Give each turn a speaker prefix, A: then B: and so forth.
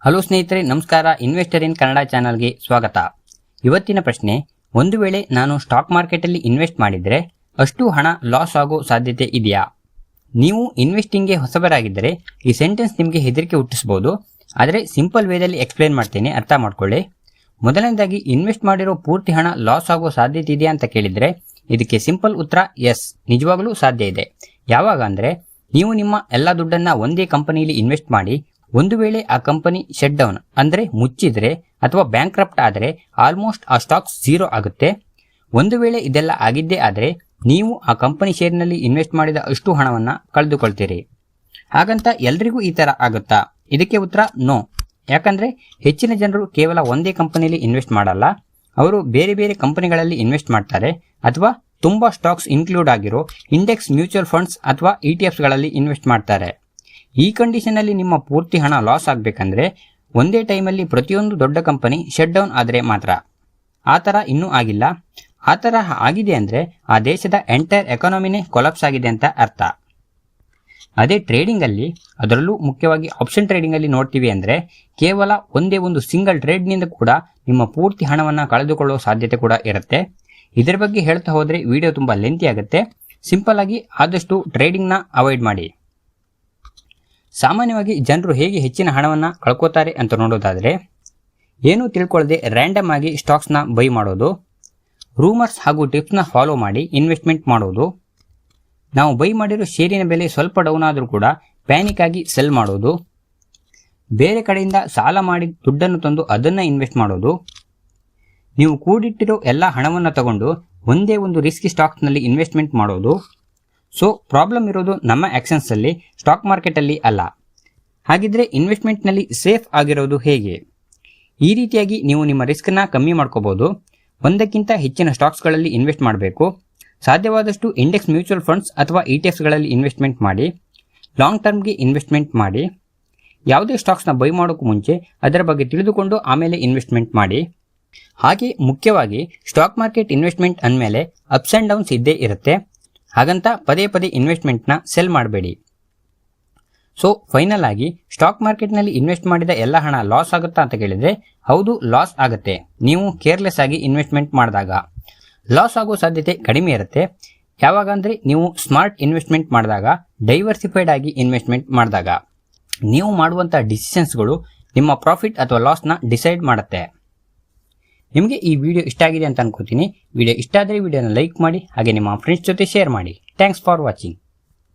A: Hello ಸ್ನೇಹಿತರೆ, ನಮಸ್ಕಾರ. Investor ಇನ್ ಕನ್ನಡ ಚಾನಲ್ಗೆ ಸ್ವಾಗತ. ಇವತ್ತಿನ ಪ್ರಶ್ನೆ, ಒಂದು ವೇಳೆ ನಾನು ಸ್ಟಾಕ್ ಮಾರ್ಕೆಟಲ್ಲಿ ಇನ್ವೆಸ್ಟ್ ಮಾಡಿದರೆ ಅಷ್ಟು ಹಣ ಲಾಸ್ ಆಗೋ ಸಾಧ್ಯತೆ ಇದೆಯಾ? ನೀವು ಇನ್ವೆಸ್ಟಿಂಗ್ಗೆ ಹೊಸಬರಾಗಿದ್ದರೆ ಈ ಸೆಂಟೆನ್ಸ್ ನಿಮಗೆ ಹೆದರಿಕೆ ಹುಟ್ಟಿಸಬಹುದು. ಆದರೆ ಸಿಂಪಲ್ ವೇದಲ್ಲಿ ಎಕ್ಸ್ಪ್ಲೇನ್ ಮಾಡ್ತೀನಿ, ಅರ್ಥ ಮಾಡ್ಕೊಳ್ಳಿ. ಮೊದಲನೇದಾಗಿ, ಇನ್ವೆಸ್ಟ್ ಮಾಡಿರೋ ಪೂರ್ತಿ ಹಣ ಲಾಸ್ ಆಗೋ ಸಾಧ್ಯತೆ ಇದೆಯಾ ಅಂತ ಕೇಳಿದರೆ ಇದಕ್ಕೆ ಸಿಂಪಲ್ ಉತ್ತರ ಎಸ್, ನಿಜವಾಗಲೂ ಸಾಧ್ಯ ಇದೆ. ಯಾವಾಗ ಅಂದರೆ, ನೀವು ನಿಮ್ಮ ಎಲ್ಲ ದುಡ್ಡನ್ನು ಒಂದೇ ಕಂಪನಿಯಲ್ಲಿ ಇನ್ವೆಸ್ಟ್ ಮಾಡಿ ಒಂದು ವೇಳೆ ಆ ಕಂಪನಿ ಶಟ್ ಡೌನ್ ಅಂದರೆ ಮುಚ್ಚಿದ್ರೆ ಅಥವಾ ಬ್ಯಾಂಕ್ರಪ್ಟ್ ಆದರೆ ಆಲ್ಮೋಸ್ಟ್ ಆ ಸ್ಟಾಕ್ಸ್ ಝೀರೋ ಆಗುತ್ತೆ. ಒಂದು ವೇಳೆ ಇದೆಲ್ಲ ಆಗಿದ್ದೇ ಆದರೆ ನೀವು ಆ ಕಂಪನಿ ಶೇರ್ನಲ್ಲಿ ಇನ್ವೆಸ್ಟ್ ಮಾಡಿದ ಅಷ್ಟು ಹಣವನ್ನು ಕಳೆದುಕೊಳ್ತೀರಿ. ಹಾಗಂತ ಎಲ್ರಿಗೂ ಈ ಥರ ಆಗುತ್ತಾ? ಇದಕ್ಕೆ ಉತ್ತರ ನೋ. ಯಾಕಂದರೆ ಹೆಚ್ಚಿನ ಜನರು ಕೇವಲ ಒಂದೇ ಕಂಪನಿಯಲ್ಲಿ ಇನ್ವೆಸ್ಟ್ ಮಾಡಲ್ಲ, ಅವರು ಬೇರೆ ಬೇರೆ ಕಂಪನಿಗಳಲ್ಲಿ ಇನ್ವೆಸ್ಟ್ ಮಾಡ್ತಾರೆ ಅಥವಾ ತುಂಬ ಸ್ಟಾಕ್ಸ್ ಇನ್ಕ್ಲೂಡ್ ಆಗಿರೋ ಇಂಡೆಕ್ಸ್ ಮ್ಯೂಚುವಲ್ ಫಂಡ್ಸ್ ಅಥವಾ ETFsಗಳಲ್ಲಿ ಇನ್ವೆಸ್ಟ್ ಮಾಡ್ತಾರೆ. ಈ ಕಂಡೀಷನಲ್ಲಿ ನಿಮ್ಮ ಪೂರ್ತಿ ಹಣ ಲಾಸ್ ಆಗಬೇಕಂದ್ರೆ ಒಂದೇ ಟೈಮಲ್ಲಿ ಪ್ರತಿಯೊಂದು ದೊಡ್ಡ ಕಂಪನಿ ಶಟ್ ಡೌನ್ ಆದರೆ ಮಾತ್ರ. ಆ ಥರ ಇನ್ನೂ ಆಗಿಲ್ಲ. ಆ ಥರ ಆಗಿದೆ ಅಂದರೆ ಆ ದೇಶದ ಎಂಟೈರ್ ಎಕಾನಮಿನೇ ಕೊಲಾಪ್ಸ್ ಆಗಿದೆ ಅಂತ ಅರ್ಥ. ಅದೇ ಟ್ರೇಡಿಂಗಲ್ಲಿ, ಅದರಲ್ಲೂ ಮುಖ್ಯವಾಗಿ ಆಪ್ಷನ್ ಟ್ರೇಡಿಂಗಲ್ಲಿ ನೋಡ್ತೀವಿ ಅಂದರೆ ಕೇವಲ ಒಂದೇ ಒಂದು ಸಿಂಗಲ್ ಟ್ರೇಡ್ನಿಂದ ಕೂಡ ನಿಮ್ಮ ಪೂರ್ತಿ ಹಣವನ್ನು ಕಳೆದುಕೊಳ್ಳೋ ಸಾಧ್ಯತೆ ಕೂಡ ಇರುತ್ತೆ. ಇದರ ಬಗ್ಗೆ ಹೇಳ್ತಾ ಹೋದರೆ ವಿಡಿಯೋ ತುಂಬ ಲೆಂತಿ ಆಗುತ್ತೆ. ಸಿಂಪಲ್ ಆಗಿ ಆದಷ್ಟು ಟ್ರೇಡಿಂಗ್ನ ಅವಾಯ್ಡ್ ಮಾಡಿ. ಸಾಮಾನ್ಯವಾಗಿ ಜನರು ಹೇಗೆ ಹೆಚ್ಚಿನ ಹಣವನ್ನು ಕಳ್ಕೋತಾರೆ ಅಂತ ನೋಡೋದಾದರೆ, ಏನೂ ತಿಳ್ಕೊಳ್ಳದೆ ರ್ಯಾಂಡಮ್ ಆಗಿ ಸ್ಟಾಕ್ಸ್ನ ಬೈ ಮಾಡೋದು, ರೂಮರ್ಸ್ ಹಾಗೂ ಟಿಪ್ಸ್ನ ಫಾಲೋ ಮಾಡಿ ಇನ್ವೆಸ್ಟ್ಮೆಂಟ್ ಮಾಡೋದು, ನಾವು ಬೈ ಮಾಡಿರೋ ಶೇರಿನ ಬೆಲೆ ಸ್ವಲ್ಪ ಡೌನ್ ಆದರೂ ಕೂಡ ಪ್ಯಾನಿಕ್ ಆಗಿ ಸೆಲ್ ಮಾಡೋದು, ಬೇರೆ ಕಡೆಯಿಂದ ಸಾಲ ಮಾಡಿ ದುಡ್ಡನ್ನು ತಂದು ಅದನ್ನು ಇನ್ವೆಸ್ಟ್ ಮಾಡೋದು, ನೀವು ಕೂಡಿಟ್ಟಿರೋ ಎಲ್ಲ ಹಣವನ್ನು ತಗೊಂಡು ಒಂದೇ ಒಂದು ರಿಸ್ಕಿ ಸ್ಟಾಕ್ಸ್ನಲ್ಲಿ ಇನ್ವೆಸ್ಟ್ಮೆಂಟ್ ಮಾಡೋದು. ಸೊ ಪ್ರಾಬ್ಲಮ್ ಇರೋದು ನಮ್ಮ ಆ್ಯಕ್ಷನ್ಸಲ್ಲಿ, ಸ್ಟಾಕ್ ಮಾರ್ಕೆಟಲ್ಲಿ ಅಲ್ಲ. ಹಾಗಿದ್ರೆ ಇನ್ವೆಸ್ಟ್ಮೆಂಟ್ನಲ್ಲಿ ಸೇಫ್ ಆಗಿರೋದು ಹೇಗೆ? ಈ ರೀತಿಯಾಗಿ ನೀವು ನಿಮ್ಮ ರಿಸ್ಕನ್ನು ಕಮ್ಮಿ ಮಾಡ್ಕೋಬೋದು. ಒಂದಕ್ಕಿಂತ ಹೆಚ್ಚಿನ ಸ್ಟಾಕ್ಸ್ಗಳಲ್ಲಿ ಇನ್ವೆಸ್ಟ್ ಮಾಡಬೇಕು. ಸಾಧ್ಯವಾದಷ್ಟು ಇಂಡೆಕ್ಸ್ ಮ್ಯೂಚುವಲ್ ಫಂಡ್ಸ್ ಅಥವಾ ETFsಗಳಲ್ಲಿ ಇನ್ವೆಸ್ಟ್ಮೆಂಟ್ ಮಾಡಿ. ಲಾಂಗ್ ಟರ್ಮ್ಗೆ ಇನ್ವೆಸ್ಟ್ಮೆಂಟ್ ಮಾಡಿ. ಯಾವುದೇ ಸ್ಟಾಕ್ಸ್ನ ಬೈ ಮಾಡೋಕ್ಕೂ ಮುಂಚೆ ಅದರ ಬಗ್ಗೆ ತಿಳಿದುಕೊಂಡು ಆಮೇಲೆ ಇನ್ವೆಸ್ಟ್ಮೆಂಟ್ ಮಾಡಿ. ಹಾಗೆ ಮುಖ್ಯವಾಗಿ ಸ್ಟಾಕ್ ಮಾರ್ಕೆಟ್ ಇನ್ವೆಸ್ಟ್ಮೆಂಟ್ ಅಂದಮೇಲೆ ಅಪ್ಸ್ ಆ್ಯಂಡ್ ಡೌನ್ಸ್ ಇದ್ದೇ ಇರುತ್ತೆ. ಹಾಗಂತ ಪದೇ ಪದೇ ಇನ್ವೆಸ್ಟ್ಮೆಂಟ್ನ ಸೆಲ್ ಮಾಡಬೇಡಿ. ಸೊ ಫೈನಲ್ ಆಗಿ, ಸ್ಟಾಕ್ ಮಾರ್ಕೆಟ್ನಲ್ಲಿ ಇನ್ವೆಸ್ಟ್ ಮಾಡಿದ ಎಲ್ಲ ಹಣ ಲಾಸ್ ಆಗುತ್ತಾ ಅಂತ ಕೇಳಿದರೆ ಹೌದು, ಲಾಸ್ ಆಗುತ್ತೆ. ನೀವು ಕೇರ್ಲೆಸ್ ಆಗಿ ಇನ್ವೆಸ್ಟ್ಮೆಂಟ್ ಮಾಡಿದಾಗ ಲಾಸ್ ಆಗೋ ಸಾಧ್ಯತೆ ಕಡಿಮೆ ಇರುತ್ತೆ. ಯಾವಾಗ ಅಂದರೆ ನೀವು ಸ್ಮಾರ್ಟ್ ಇನ್ವೆಸ್ಟ್ಮೆಂಟ್ ಮಾಡಿದಾಗ, ಡೈವರ್ಸಿಫೈಡ್ ಆಗಿ ಇನ್ವೆಸ್ಟ್ಮೆಂಟ್ ಮಾಡಿದಾಗ. ನೀವು ಮಾಡುವಂಥ ಡಿಸಿಷನ್ಸ್ಗಳು ನಿಮ್ಮ ಪ್ರಾಫಿಟ್ ಅಥವಾ ಲಾಸ್ನ ಡಿಸೈಡ್ ಮಾಡುತ್ತೆ. ನಿಮಗೆ ಈ ವಿಡಿಯೋ ಇಷ್ಟ ಆಗಿದೆ ಅಂತ ಅನ್ಕೋತೀನಿ. ವಿಡಿಯೋ ಇಷ್ಟ ಆದರೆ ವಿಡಿಯೋನ ಲೈಕ್ ಮಾಡಿ, ಹಾಗೆ ನಿಮ್ಮ ಫ್ರೆಂಡ್ಸ್ ಜೊತೆ ಶೇರ್ ಮಾಡಿ. Thanks for watching.